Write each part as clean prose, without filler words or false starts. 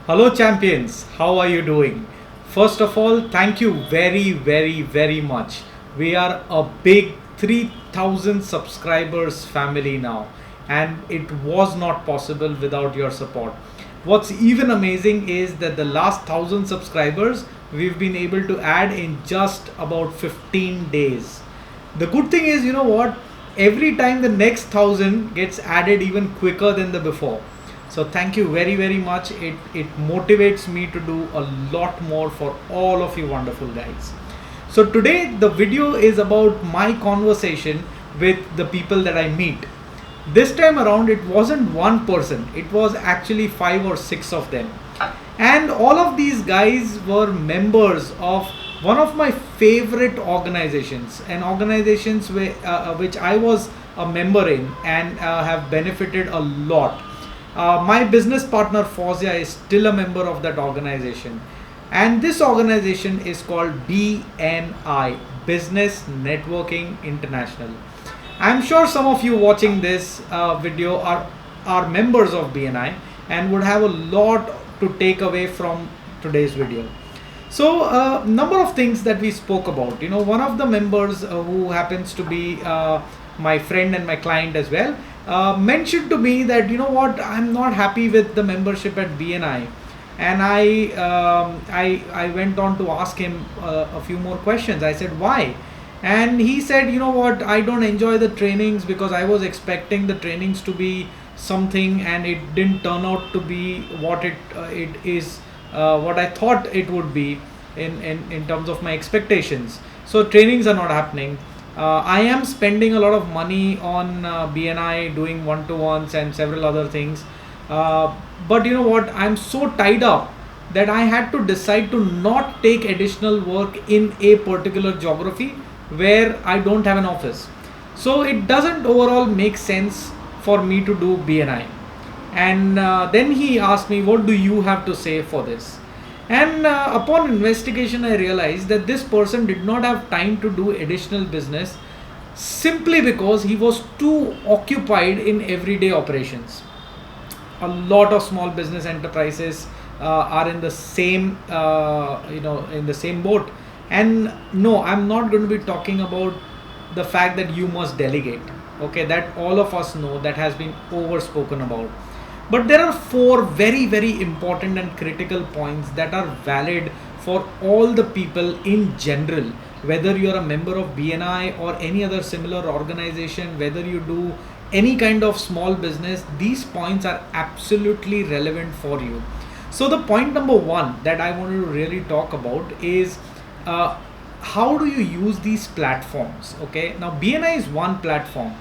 Hello, champions. How are you doing? First of all, thank you very much. We are a big 3000 subscribers family now, and it was not possible without your support. What's even amazing is that the last 1000 subscribers we've been able to add in just about 15 days. The good thing is, you know what? Every time the next 1000 gets added even quicker than the before. So thank you very much. It motivates me to do a lot more for all of you wonderful guys. So today the video is about my conversation with the people that I meet. This time around it wasn't one person, it was actually 5 or 6 of them. And all of these guys were members of one of my favorite organizations, and organizations which I was a member in and have benefited a lot. My business partner Fozia is still a member of that organization, and this organization is called BNI, Business Networking International. I'm sure some of you watching this video are members of BNI and would have a lot to take away from today's video. So, number of things that we spoke about. You know, one of the members who happens to be my friend and my client as well mentioned to me that, you know what, I'm not happy with the membership at BNI, and I went on to ask him a few more questions. I said why, and he said, you know what, I don't enjoy the trainings because I was expecting the trainings to be something, and it didn't turn out to be what it is, what I thought it would be in terms of my expectations. So trainings are not happening. I am spending a lot of money on BNI, doing one-to-ones and several other things. But you know what? I'm so tied up that I had to decide to not take additional work in a particular geography where I don't have an office. So it doesn't overall make sense for me to do BNI. And then he asked me, what do you have to say for this? And upon investigation, I realized that this person did not have time to do additional business simply because he was too occupied in everyday operations. A lot of small business enterprises are in the same, in the same boat. And no, I'm not going to be talking about the fact that you must delegate. Okay, that all of us know, that has been overspoken about. But there are 4 very important and critical points that are valid for all the people in general, whether you are a member of BNI or any other similar organization, whether you do any kind of small business. These points are absolutely relevant for you. So the point number 1 that I wanted to really talk about is how do you use these platforms? Okay, now BNI is one platform.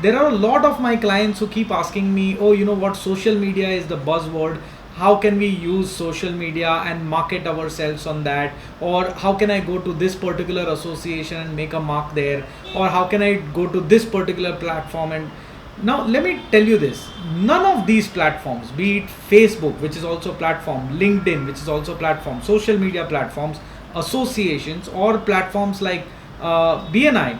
There are a lot of my clients who keep asking me, oh, you know what, social media is the buzzword. How can we use social media and market ourselves on that? Or how can I go to this particular association and make a mark there? Or how can I go to this particular platform? And now let me tell you this, none of these platforms, be it Facebook, which is also a platform, LinkedIn, which is also a platform, social media platforms, associations, or platforms like BNI,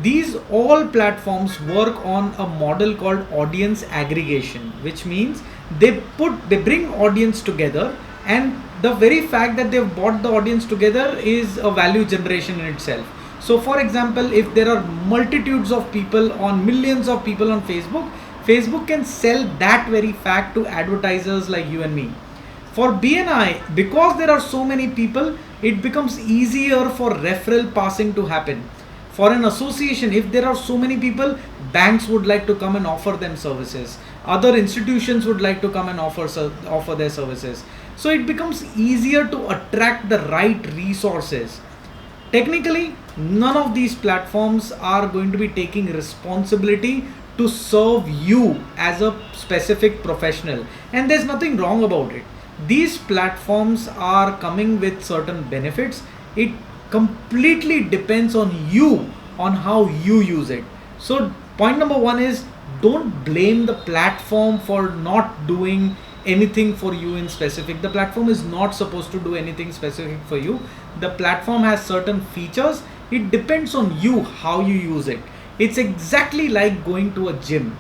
these all platforms work on a model called audience aggregation, which means they bring audience together, and the very fact that they've brought the audience together is a value generation in itself. So for example, if there are multitudes of people, on millions of people on Facebook can sell that very fact to advertisers like you and me. For BNI, because there are so many people, it becomes easier for referral passing to happen. For an association, if there are so many people, banks would like to come and offer them services. Other institutions would like to come and offer their services. So it becomes easier to attract the right resources. Technically, none of these platforms are going to be taking responsibility to serve you as a specific professional, and there's nothing wrong about it. These platforms are coming with certain benefits. It completely depends on you, on how you use it. So point number 1 is, don't blame the platform for not doing anything for you in specific. The platform is not supposed to do anything specific for you. The platform has certain features. It depends on you how you use it. It's exactly like going to a gym.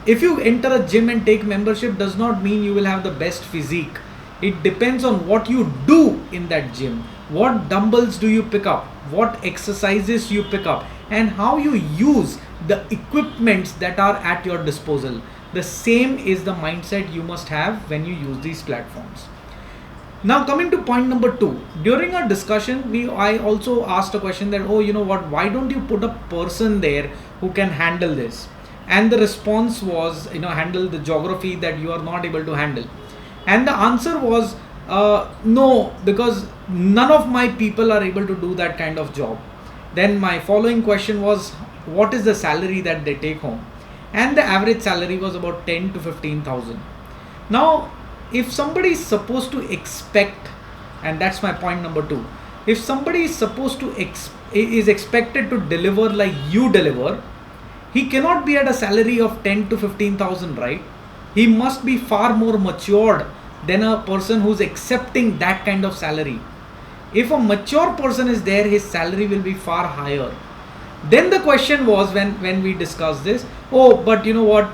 If you enter a gym and take membership, does not mean you will have the best physique. It depends on what you do in that gym. What dumbbells do you pick up? What exercises you pick up? And how you use the equipments that are at your disposal. The same is the mindset you must have when you use these platforms. Now coming to point number 2, during our discussion, I also asked a question that, oh, you know what, why don't you put a person there who can handle this? And the response was, handle the geography that you are not able to handle. And the answer was, no, because none of my people are able to do that kind of job. Then my following question was, what is the salary that they take home? And the average salary was about 10 to 15,000. Now, if somebody is supposed to expect, and that's my point number 2, if somebody is supposed to is expected to deliver like you deliver, he cannot be at a salary of 10 to 15,000, right? He must be far more matured than a person who's accepting that kind of salary. If a mature person is there, his salary will be far higher. Then the question was, when we discussed this, oh, but you know what,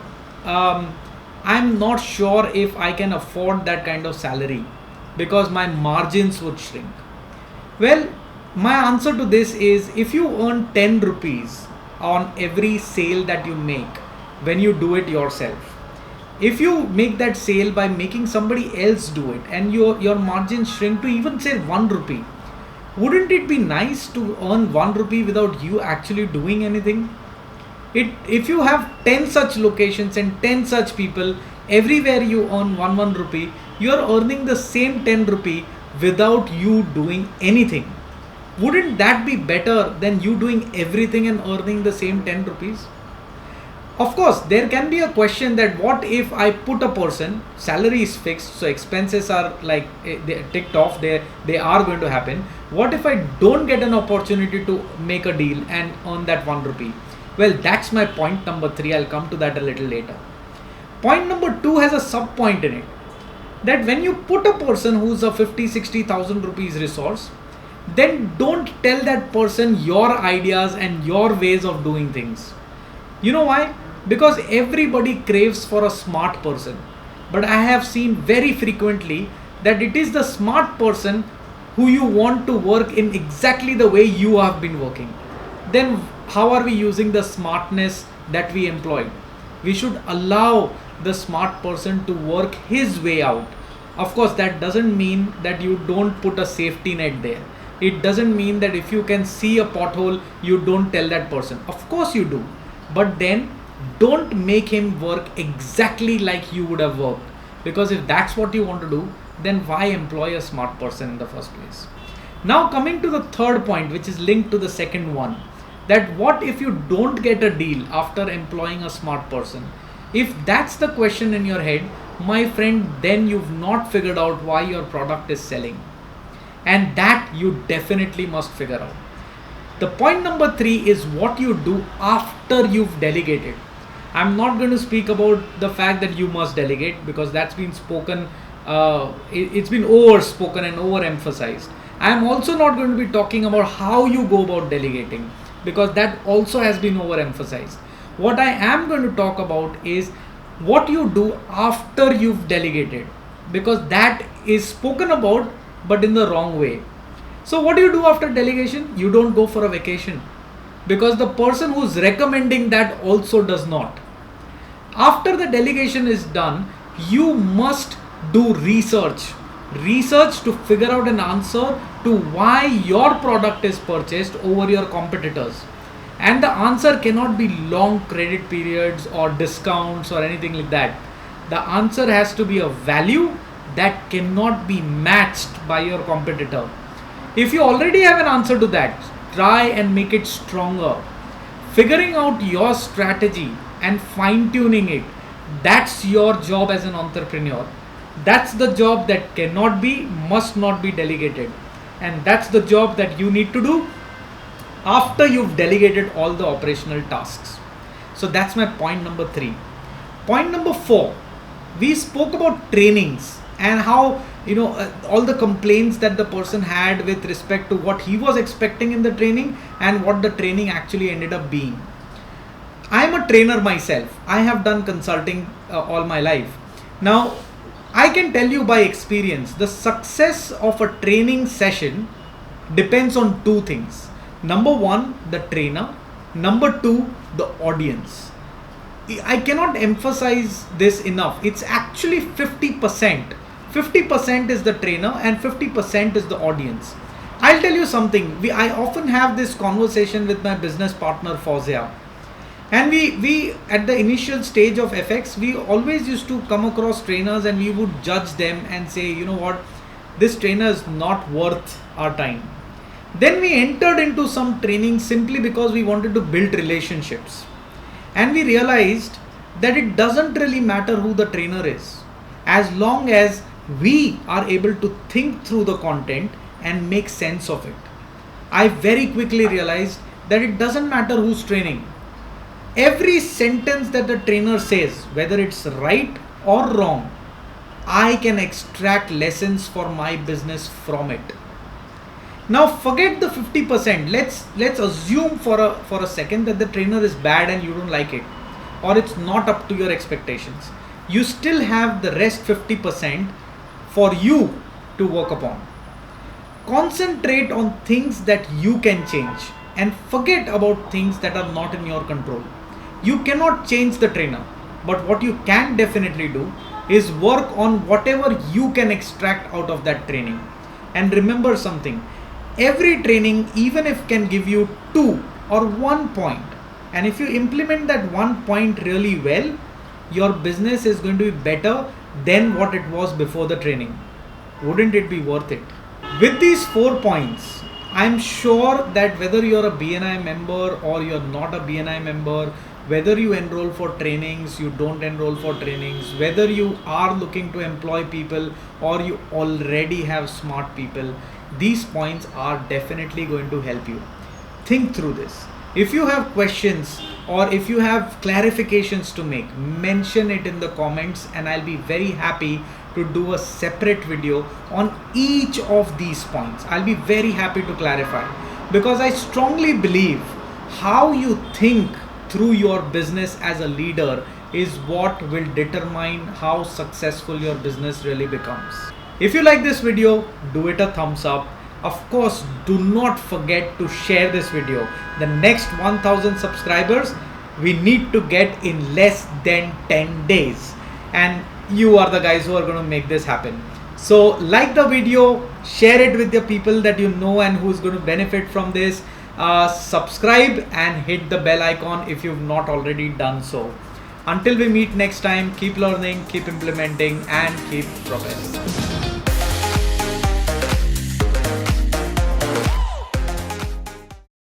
I'm not sure if I can afford that kind of salary because my margins would shrink. Well, my answer to this is, if you earn 10 rupees on every sale that you make when you do it yourself, if you make that sale by making somebody else do it and your margins shrink to even say 1 rupee, wouldn't it be nice to earn 1 rupee without you actually doing anything? If you have 10 such locations and 10 such people, everywhere you earn 1 rupee, you are earning the same 10 rupee without you doing anything. Wouldn't that be better than you doing everything and earning the same 10 rupees? Of course, there can be a question that what if I put a person, salary is fixed, so expenses are like they ticked off, they are going to happen. What if I don't get an opportunity to make a deal and earn that 1 rupee? Well, that's my point number 3. I'll come to that a little later. Point number 2 has a sub point in it. That when you put a person who's a 50-60,000 rupees resource, then don't tell that person your ideas and your ways of doing things. You know why? Because everybody craves for a smart person. But I have seen very frequently that it is the smart person who you want to work in exactly the way you have been working. Then how are we using the smartness that we employed? We should allow the smart person to work his way out. Of course, that doesn't mean that you don't put a safety net there. It doesn't mean that if you can see a pothole, you don't tell that person. Of course you do. But then don't make him work exactly like you would have worked. Because if that's what you want to do, then why employ a smart person in the first place? Now coming to the third point, which is linked to the second one, that what if you don't get a deal after employing a smart person? If that's the question in your head, my friend, then you've not figured out why your product is selling. And that you definitely must figure out. The point number 3 is what you do after you've delegated. I'm not going to speak about the fact that you must delegate because that's been spoken, it's been overspoken and overemphasized. I'm also not going to be talking about how you go about delegating because that also has been overemphasized. What I am going to talk about is what you do after you've delegated, because that is spoken about but in the wrong way. So what do you do after delegation? You don't go for a vacation because the person who's recommending that also does not. After the delegation is done, you must do research to figure out an answer to why your product is purchased over your competitors. And the answer cannot be long credit periods or discounts or anything like that. The answer has to be a value that cannot be matched by your competitor. If you already have an answer to that, try and make it stronger. Figuring out your strategy and fine-tuning it, that's your job as an entrepreneur. That's the job that cannot be, must not be delegated. And that's the job that you need to do after you've delegated all the operational tasks. So that's my point number 3. Point number 4, we spoke about trainings and how all the complaints that the person had with respect to what he was expecting in the training and what the training actually ended up being. I am a trainer myself. I have done consulting all my life. Now, I can tell you by experience, the success of a training session depends on two things. Number one, the trainer. Number two, the audience. I cannot emphasize this enough. It's actually 50%. 50% is the trainer and 50% is the audience. I'll tell you something. I often have this conversation with my business partner Fozia. And we at the initial stage of FX, we always used to come across trainers and we would judge them and say, you know what, this trainer is not worth our time. Then we entered into some training simply because we wanted to build relationships. And we realized that it doesn't really matter who the trainer is, as long as we are able to think through the content and make sense of it. I very quickly realized that it doesn't matter who's training. Every sentence that the trainer says, whether it's right or wrong, I can extract lessons for my business from it. Now forget the 50%. Let's assume for a second that the trainer is bad and you don't like it, or it's not up to your expectations. You still have the rest 50% for you to work upon. Concentrate on things that you can change and forget about things that are not in your control. You cannot change the trainer, but what you can definitely do is work on whatever you can extract out of that training. And remember something, every training, even if can give you 2 or 1 point, and if you implement that 1 point really well, your business is going to be better than what it was before the training. Wouldn't it be worth it? With these 4 points, I'm sure that whether you're a BNI member or you're not a BNI member, whether you enroll for trainings, you don't enroll for trainings, whether you are looking to employ people or you already have smart people, these points are definitely going to help you. Think through this. If you have questions or if you have clarifications to make, mention it in the comments and I'll be very happy to do a separate video on each of these points. I'll be very happy to clarify, because I strongly believe how you think through your business as a leader is what will determine how successful your business really becomes. If you like this video, do it a thumbs up. Of course, do not forget to share this video. The next 1000 subscribers we need to get in less than 10 days. And you are the guys who are going to make this happen. So like the video, share it with the people that you know and who's going to benefit from this. Subscribe and hit the bell icon if you've not already done so. Until we meet next time, keep learning, keep implementing, and keep propelling.